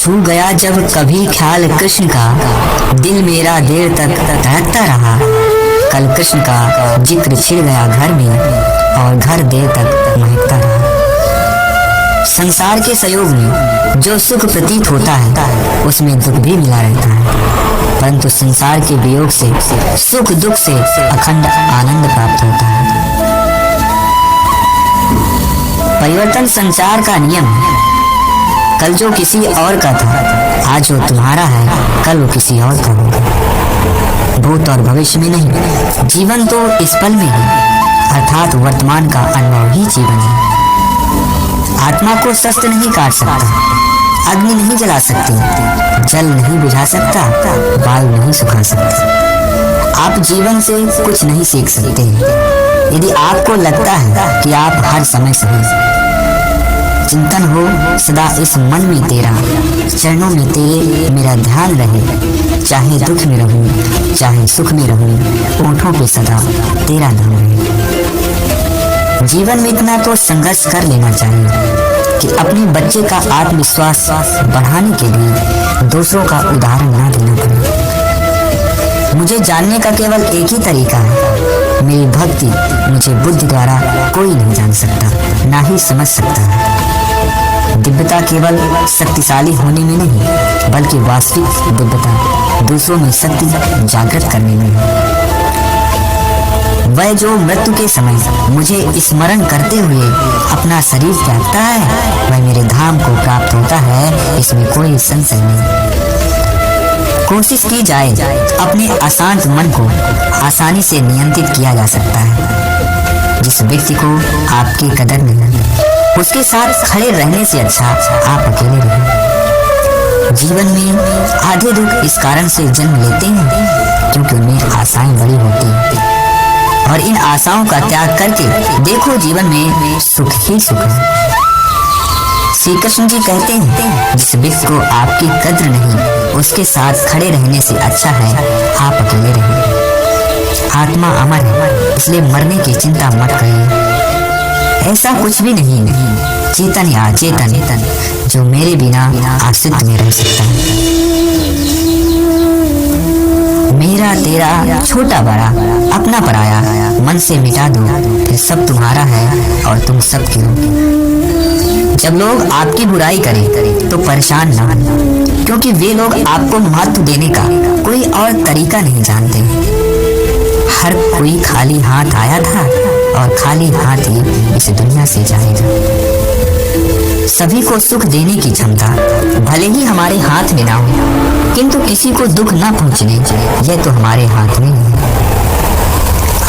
छू गया जब कभी ख्याल कृष्ण का, दिल मेरा देर तक धड़कता रहा। कल कृष्ण का जिक्र छिड़ गया घर में, और घर देर तक महकता रहा। संसार के संयोग में जो सुख प्रतीत होता है, उसमें दुख भी मिला रहता है, परंतु संसार के वियोग से, सुख दुख से अखंड आनंद प्राप्त होता है। परिवर्तन संसार का नियम है। कल जो किसी और का था, आज जो तुम्हारा है, कल वो किसी और का होगा। भूत और भविष्य में नहीं, जीवन तो इस पल में है, अर्थात वर्तमान का अनुभव ही जीवन है। आत्मा को शस्त्र नहीं काट सकता, अग्नि नहीं जला सकती, जल नहीं बुझा सकता, बाल नहीं सुखा सकता। आप जीवन से कुछ नहीं सीख सकते। यदि आपको लगता है कि आप हर समय सही, चिंतन हो सदा इस मन में तेरा, चरणों में तेरे मेरा ध्यान रहे। चाहे दुख में रहूं, चाहे सुख में रहूं, ओठों पे सदा तेरा नाम रहे। जीवन में इतना तो संघर्ष कर लेना चाहिए कि अपने बच्चे का आत्मविश्वास बढ़ाने के लिए दूसरों का उदाहरण ना देना पड़े। मुझे जानने का केवल एक ही तरीका है, मेरी भक्ति। मुझे बुद्धि द्वारा कोई नहीं जान सकता, ना ही समझ सकता है। दिव्यता केवल शक्तिशाली होने में नहीं, बल्कि वास्तविक दिव्यता दूसरों में शक्ति जागृत करने में है। वह जो मृत्यु के समय मुझे स्मरण करते हुए अपना शरीर त्यागता है, वह मेरे धाम को प्राप्त होता है, इसमें कोई संशय नहीं। कोशिश की जाए, अपने अशांत मन को आसानी से नियंत्रित किया जा सकता है। जिस व्यक्ति को आपकी कदर नहीं, उसके साथ खड़े रहने से अच्छा आप अकेले रहें। जीवन में आधे दुख इस कारण से जन्म लेते हैं क्योंकि उनमें आशाएं बड़ी होती हैं, और इन आशाओं का त्याग करके देखो जीवन में सुख ही सुख है। श्री कृष्ण जी कहते हैं, जिस व्यक्ति को आपकी कद्र नहीं, उसके साथ खड़े रहने से अच्छा है आप अकेले रहें। आत्मा अमर है, इसलिए मरने की चिंता मत करिए। ऐसा कुछ भी नहीं, चेतन या चेतन जो मेरे बिना आश्रित में रह सकता है। मेरा तेरा छोटा बड़ा अपना पराया, मन से मिटा दो, फिर सब तुम्हारा है और तुम सब के हो। जब लोग आपकी बुराई करें तो परेशान ना हो, क्योंकि वे लोग आपको महत्व देने का कोई और तरीका नहीं जानते। हर कोई खाली हाथ आया था और खाली हाथ ही इस दुनिया से जाएगा। सभी को सुख देने की क्षमता भले ही हमारे हाथ में ना हो, किंतु किसी को दुख ना पहुंचने यह तो हमारे हाथ में है।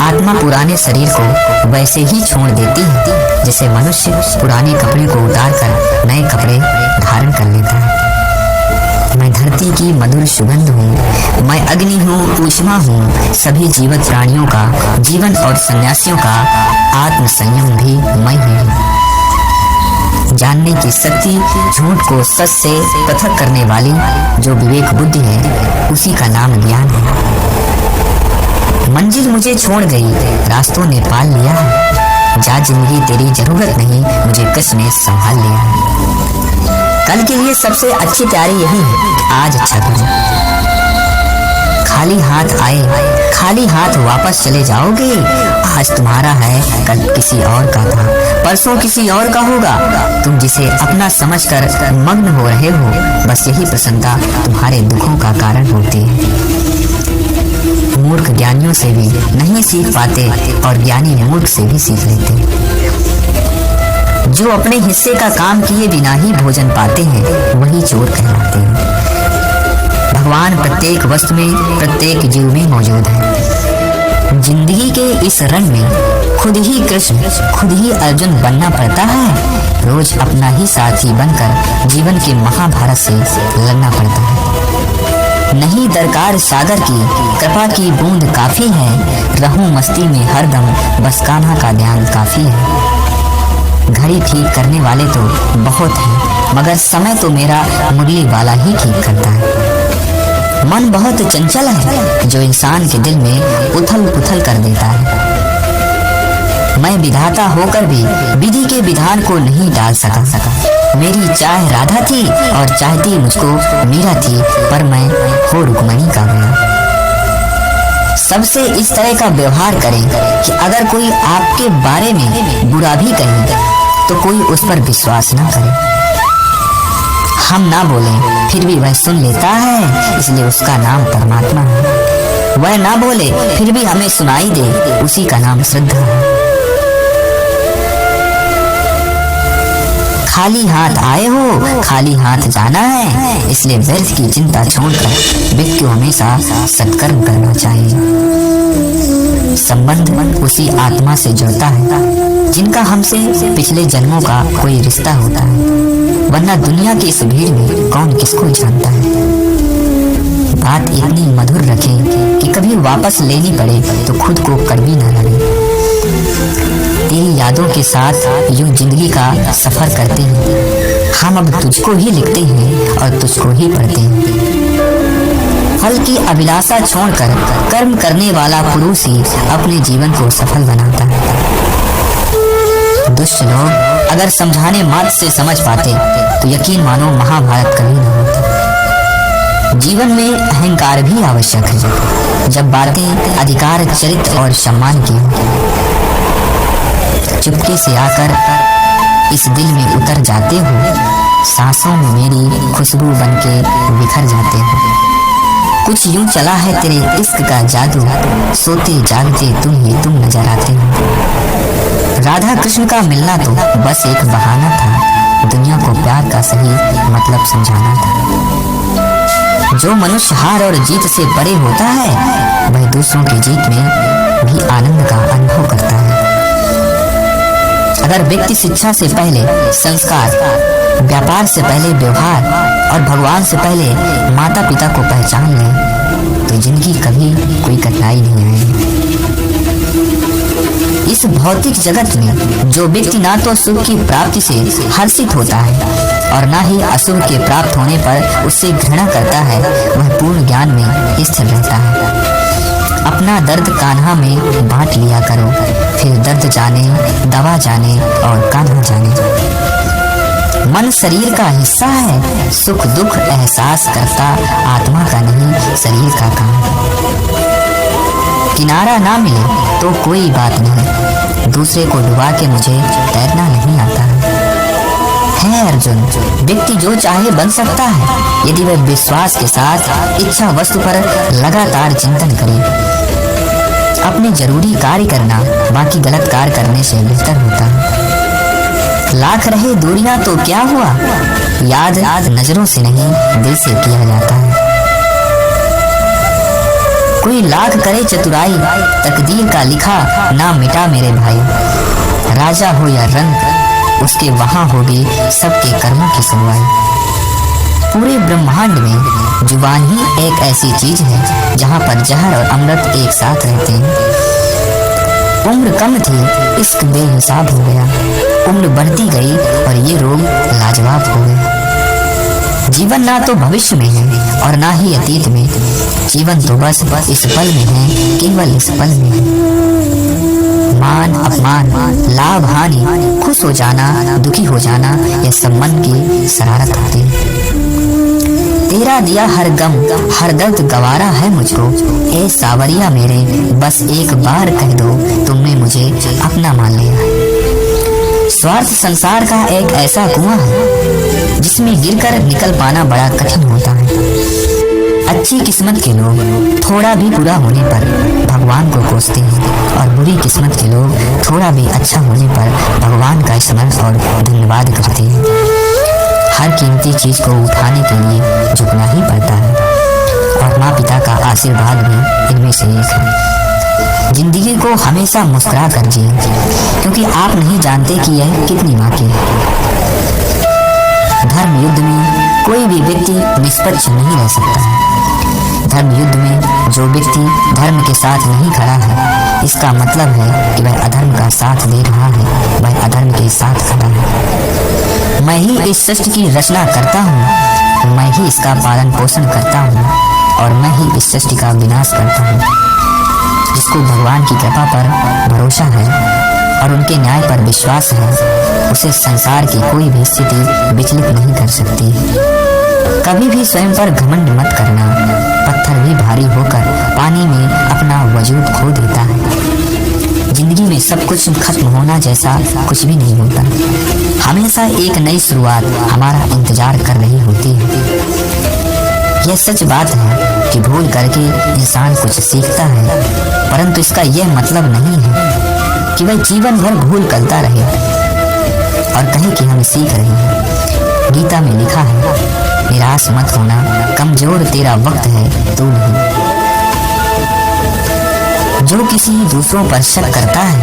आत्मा पुराने शरीर को वैसे ही छोड़ देती है जैसे मनुष्य पुराने कपड़े को उतारकर नए कपड़े धारण कर लेता है। मैं धरती की मधुर सुगंध हूँ, मैं अग्नि हूँ, ऊष्मा हूँ। सभी जीवित प्राणियों का, जीवन और सन्यासियों का आत्म संयम भी मैं ही हूँ। जानने की शक्ति, झूठ को सच से पृथक करने वाली जो विवेक बुद्धि है, उसी का नाम ज्ञान है। मंजिल मुझे छोड़ गई, रास्तों ने पाल लिया है। जा जिंदगी तेरी जरूरत नहीं, मुझे कृष्ण ने संभाल लिया है। कल के लिए सबसे अच्छी तैयारी यही है कि आज अच्छा करो। खाली हाथ आए, खाली हाथ वापस चले जाओगे। आज तुम्हारा है, कल किसी और का था, परसों किसी और का होगा। तुम जिसे अपना समझकर मग्न हो रहे हो, बस यही प्रसन्नता तुम्हारे दुखों का कारण होती है। मूर्ख ज्ञानियों से भी नहीं सीख पाते और ज्ञानी मूर्ख से भी सीख लेते हैं। जो अपने हिस्से का काम किए बिना ही भोजन पाते हैं, वही चोर कहलाते हैं। भगवान प्रत्येक वस्तु में, प्रत्येक जीव में मौजूद है। जिंदगी के इस रंग में खुद ही कृष्ण, खुद ही अर्जुन बनना पड़ता है। रोज अपना ही साथी बनकर जीवन के महाभारत से लड़ना पड़ता है। नहीं दरकार सागर की, कृपा की बूंद काफी है। रहूं मस्ती में हरदम, बस कान्हा का ध्यान काफी है। घड़ी ठीक करने वाले तो बहुत हैं, मगर समय तो मेरा मुरली वाला ही ठीक करता है। मन बहुत चंचल है, जो इंसान के दिल में उथल पुथल कर देता है। मैं विधाता होकर भी विधि के विधान को नहीं डाल सका। मेरी चाह राधा थी और चाहती मुझको मीरा थी, पर मैं हो रुक्मणी का गया। सबसे इस तरह का व्यवहार करें कि अगर कोई आपके बारे में बुरा भी कहे तो कोई उस पर विश्वास ना करे। हम ना बोलें फिर भी वह सुन लेता है, इसलिए उसका नाम परमात्मा है। वह ना बोले फिर भी हमें सुनाई दे, उसी का नाम श्रद्धा है। खाली हाथ आए हो, खाली हाथ जाना है, इसलिए व्यर्थ की चिंता छोड़कर व्यक्ति को हमेशा सत्कर्म करना चाहिए। संबंध उसी आत्मा से जुड़ता है जिनका हमसे पिछले जन्मों का कोई रिश्ता होता है, वरना दुनिया की इस भीड़ में कौन किसको जानता है। बात इतनी मधुर रखें कि कभी वापस लेनी पड़े तो खुद को कड़वी न लगे। तेरी यादों के साथ यूं जिंदगी का सफर करते हैं, हम अब तुझको ही लिखते हैं और तुझको ही पढ़ते हैं। फल की अभिलाषा छोड़कर कर्म करने वाला पुरुष ही अपने जीवन को सफल बनाता है। दुष्ट लोग अगर समझाने मात्र से समझ पाते तो यकीन मानो महाभारत कभी न होता। जीवन में अहंकार भी आवश्यक है जब बातें अधिकार, चरित्र और सम्मान की हों। चुपके से आकर इस दिल में उतर जाते हो, सांसों में मेरी खुशबू बनके बिखर जाते हो। कुछ यूं चला है तेरे इश्क का जादू, सोते जागते तुम नजर आते हो। राधा कृष्ण का मिलना तो बस एक बहाना था, दुनिया को प्यार का सही मतलब समझाना था। जो मनुष्य हार और जीत से परे होता है वह दूसरों की जीत में भी आनंद का अनुभव करता है। अगर व्यक्ति शिक्षा से पहले संस्कार, व्यापार से पहले व्यवहार और भगवान से पहले माता पिता को पहचान ले तो जिंदगी कभी कोई कठिनाई नहीं आएगी। इस भौतिक जगत में जो व्यक्ति ना तो सुख की प्राप्ति से हर्षित होता है और ना ही अशुभ के प्राप्त होने पर उससे घृणा करता है, वह पूर्ण ज्ञान में स्थिर रहता है। अपना दर्द कान्हा में बांट लिया करो, फिर दर्द जाने, दवा जाने और कान्हा जाने। मन शरीर का हिस्सा है, सुख दुख एहसास करता आत्मा का नहीं शरीर का काम। किनारा ना मिले तो कोई बात नहीं, दूसरे को डुबा के मुझे तैरना नहीं आता है अर्जुन। व्यक्ति जो चाहे बन सकता है यदि वह विश्वास के साथ इच्छा वस्तु पर लगातार चिंतन करे। अपने जरूरी कार्य करना बाकी गलत कार्य करने से बेहतर होता है। लाख रहे दूरियां तो क्या हुआ, याद नजरों से नहीं दिल से किया जाता है। कोई लाख करे चतुराई, तकदीर का लिखा ना मिटा मेरे भाई। राजा हो या रंग, उसके वहां होगी सबके कर्मों की सुनवाई। पूरे ब्रह्मांड में जुबान ही एक ऐसी चीज है जहां पर जहर और अमृत एक साथ रहते हैं। उम्र कम थी, इश्क बेहिसाब हो गया, उम्र बढ़ती गई और ये रोग लाजवाब हो गए। जीवन ना तो भविष्य में है और ना ही अतीत में, जीवन तो बस इस पल में है, केवल इस पल में है। मान अपमान, लाभ हानि, खुश हो जाना, दुखी हो जाना, यह सब मन की शरारत होती है। तेरा दिया हर गम, हर दर्द गवारा है मुझको, ए सावरिया मेरे, बस एक बार कह दो तुमने मुझे अपना मान लिया। स्वार्थ संसार का एक ऐसा कुआं है जिसमें गिरकर निकल पाना बड़ा कठिन होता है। अच्छी किस्मत के लोग थोड़ा भी बुरा होने पर भगवान को कोसते हैं और बुरी किस्मत के लोग थोड़ा भी अच्छा होने पर भगवान का स्मरण और धन्यवाद करते हैं। हर कीमती चीज को उठाने के लिए झुकना ही पड़ता है और माँ पिता का आशीर्वाद भी इनमें से एक है। जिंदगी को हमेशा मुस्कुरा कर जिए, क्योंकि आप नहीं जानते कि यह कितनी बाकी है। धर्म युद्ध में कोई भी व्यक्ति निष्पक्ष नहीं रह सकता है। धर्म युद्ध में जो व्यक्ति धर्म के साथ नहीं खड़ा है, इसका मतलब है कि वह अधर्म का साथ दे रहा है, वह अधर्म के साथ खड़ा है। मैं ही इस सृष्टि की रचना करता हूँ, मैं ही इसका पालन पोषण करता हूँ और मैं ही इस सृष्टि का विनाश करता हूँ। जिसको भगवान की कृपा पर भरोसा है और उनके न्याय पर विश्वास है, उसे संसार की कोई भी स्थिति विचलित नहीं कर सकती। कभी भी स्वयं पर घमंड मत करना। पत्थर भी भारी होकर पानी में अपना वजूद खो देता है। जिंदगी में सब कुछ खत्म होना जैसा कुछ भी नहीं होता। हमेशा एक नई शुरुआत हमारा इंतजार कर रही होती है। यह सच बात है कि भूल करके इंसान कुछ सीखता है, परंतु इसका यह मतलब नहीं है कि वह जीवन भर भूल करता रहे और कहे कि हम सीख रहे हैं। गीता में लिखा है, निराश मत होना, कमजोर तेरा वक्त है, तू नहीं। जो किसी दूसरों पर शक करता है,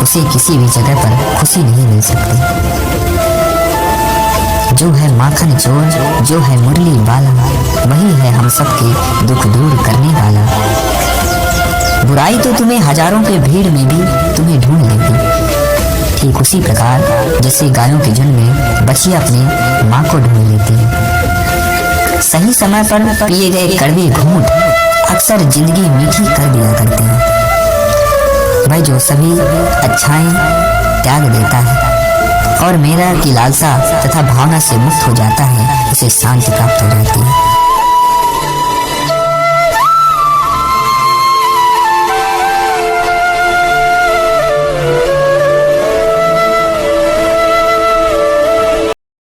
उसे किसी भी जगह पर खुशी नहीं मिल सकती। जो है माखन चोर, जो है मुरली वाला, वही है हम सबके दुख दूर करने वाला। बुराई तो तुम्हें हजारों के भीड़ में भी तुम्हें ढूंढ लेती, ठीक उसी प्रकार जैसे गायों के झुंड में बछिया अपनी माँ को ढूंढ लेती है। सही समय पर पिए गए कड़वे घूंट अक्सर जिंदगी मीठी कर दिया करते हैं। वह जो सभी अच्छाएं त्याग देता है और मेरा की लालसा तथा भावना से मुक्त हो जाता है, उसे शांति प्राप्त हो जाती है।